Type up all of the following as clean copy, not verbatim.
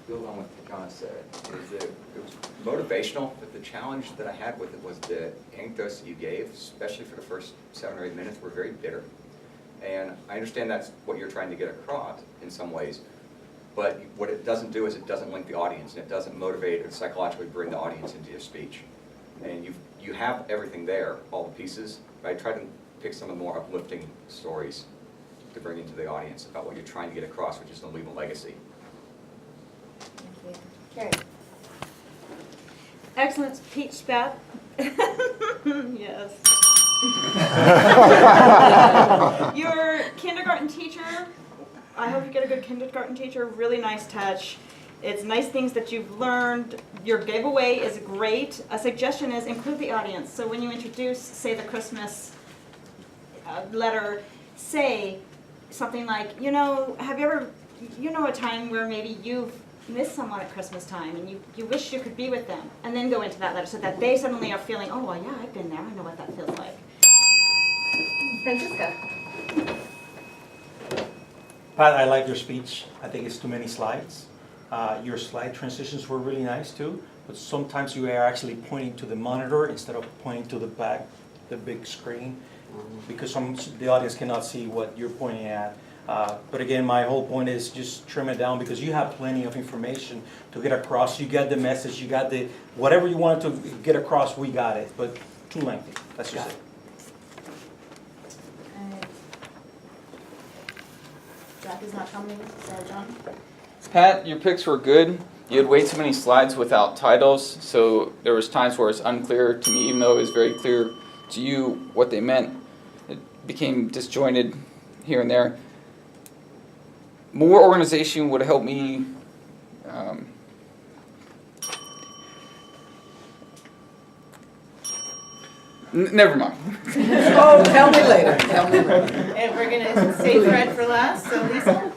build on what John said, is that it was motivational, but the challenge that I had with it was the anecdotes that you gave, especially for the first 7 or 8 minutes, were very bitter. And I understand that's what you're trying to get across in some ways, but what it doesn't do is it doesn't link the audience, and it doesn't motivate or psychologically bring the audience into your speech. And you have everything there, all the pieces, but I tried to pick some of the more uplifting stories to bring into the audience about what you're trying to get across, which is to leave a legacy. Thank you. Carrie. Excellent speech, Beth. Yes. Your kindergarten teacher, I hope you get a good kindergarten teacher, really nice touch. It's nice things that you've learned. Your giveaway is great. A suggestion is include the audience. So when you introduce, say, the Christmas letter, say something like, have you ever, a time where maybe you've missed someone at Christmas time and you wish you could be with them, and then go into that letter so that they suddenly are feeling, oh, well, yeah, I've been there. I know what that feels like. Francisca. Pat, I like your speech. I think it's too many slides. Your slide transitions were really nice too, but sometimes you are actually pointing to the monitor instead of pointing to the big screen, because the audience cannot see what you're pointing at. But again, my whole point is just trim it down, because you have plenty of information to get across. You got the message, you got whatever you wanted to get across, we got it, but too lengthy. That's just it. Jack is not coming, so John. Pat, your picks were good. You had way too many slides without titles, so there was times where it's unclear to me, even though it was very clear to you what they meant. It became disjointed here and there. More organization would help me. Never mind. Oh, tell me later, tell me later. And we're gonna save Fred for last, so Lisa.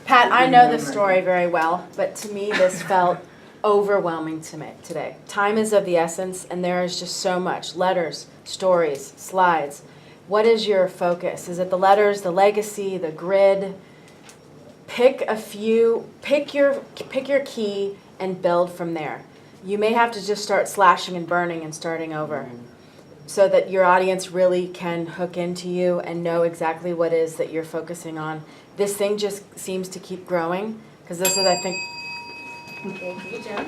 Pat, I know this story very well, but to me this felt overwhelming to me today. Time is of the essence, and there is just so much. Letters, stories, slides. What is your focus? Is it the letters, the legacy, the grid? Pick a few, pick your key and build from there. You may have to just start slashing and burning and starting over, so that your audience really can hook into you and know exactly what it is that you're focusing on. This thing just seems to keep growing, because this is, I think... Thank you, Joe.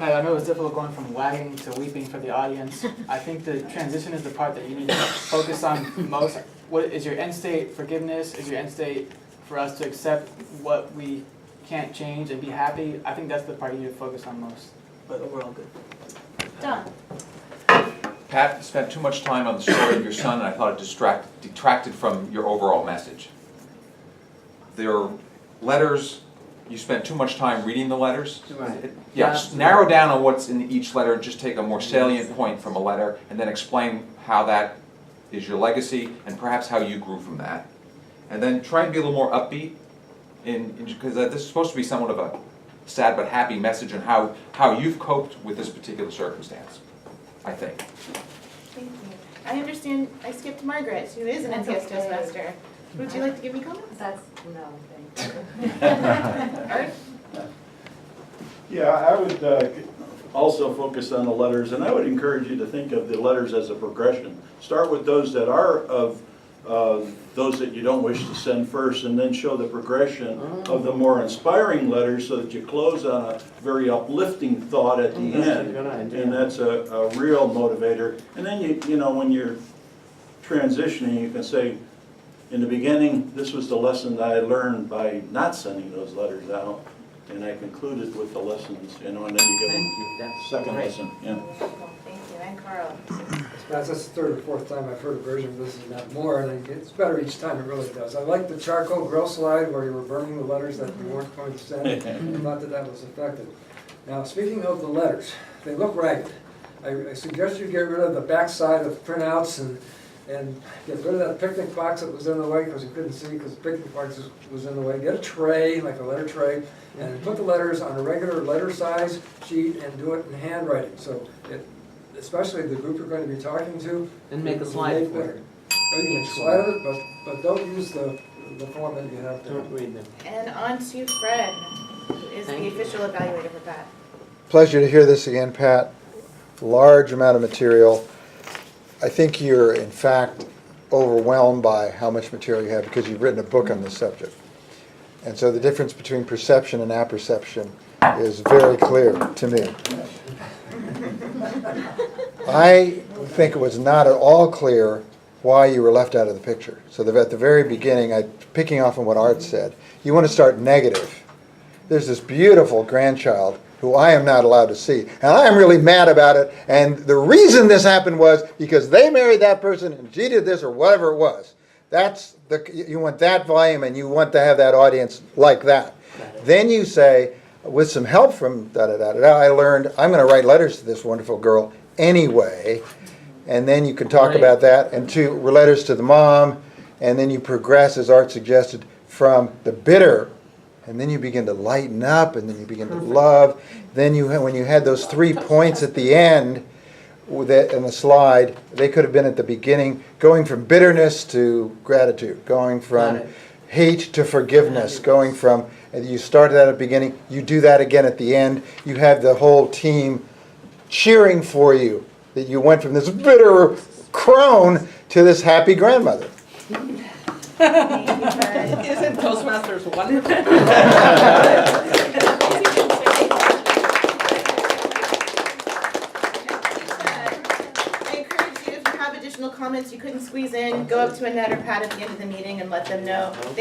I know it's difficult going from wagging to weeping for the audience. I think the transition is the part that you need to focus on most. What is your end state? Forgiveness? Is your end state for us to accept what we can't change and be happy? I think that's the part you need to focus on most. But overall, good. John. Pat spent too much time on the story of your son, and I thought it detracted from your overall message. There are letters, you spent too much time reading the letters. Right. Just narrow down on what's in each letter, and just take a more salient point from a letter, and then explain how that is your legacy, and perhaps how you grew from that. And then try and be a little more upbeat, because this is supposed to be somewhat of a sad but happy message on how you've coped with this particular circumstance, I think. Thank you. I understand I skipped Margaret, who is an NCS Toastmaster. Would you like to give me comments? No, thank Art? Yeah, I would also focus on the letters, and I would encourage you to think of the letters as a progression. Start with those that are of those that you don't wish to send first, and then show the progression of the more inspiring letters, so that you close on a very uplifting thought at the end, and that's a real motivator. And then you know, when you're transitioning, you can say, in the beginning, this was the lesson that I learned by not sending those letters out, and I concluded with the lessons, and then you give them your second lesson. Yeah. Wonderful. Thank you. And Carl. That's the third or fourth time I've heard a version of this, and not more, and it's better each time, it really does. I like the charcoal grill slide where you were burning the letters that you weren't going to send. I thought that was effective. Now, speaking of the letters, they look ragged. I suggest you get rid of the back side of printouts and get rid of that picnic box that was in the way, because you couldn't see because the picnic box was in the way. Get a tray, like a letter tray, and put the letters on a regular letter size sheet and do it in handwriting. So especially the group you're going to be talking to. And make a slide for it. You can slide it, but don't use the the form that you have there. Don't read them. And on to Fred, who is the Thank you. official evaluator for Pat. Pleasure to hear this again, Pat. Large amount of material. I think you're in fact overwhelmed by how much material you have because you've written a book on this subject. And so the difference between perception and apperception is very clear to me. I think it was not at all clear why you were left out of the picture. So that at the very beginning, picking off on what Art said, you want to start negative. There's this beautiful grandchild who I am not allowed to see. And I am really mad about it. And the reason this happened was because they married that person and she did this or whatever it was. You want that volume and you want to have that audience like that. Then you say, with some help from I learned I'm going to write letters to this wonderful girl anyway. And then you can talk about that. And letters to the mom. And then you progress, as Art suggested, from the bitter. And then you begin to lighten up, and then you begin to love. Then when you had those 3 points at the end in the slide, they could have been at the beginning, going from bitterness to gratitude, going from hate to forgiveness, going from, you started at the beginning, you do that again at the end. You have the whole team cheering for you, that you went from this bitter crone to this happy grandmother. Isn't Toastmasters wonderful? I encourage you, if you have additional comments you couldn't squeeze in, go up to Annette or Pat at the end of the meeting and let them know. Thank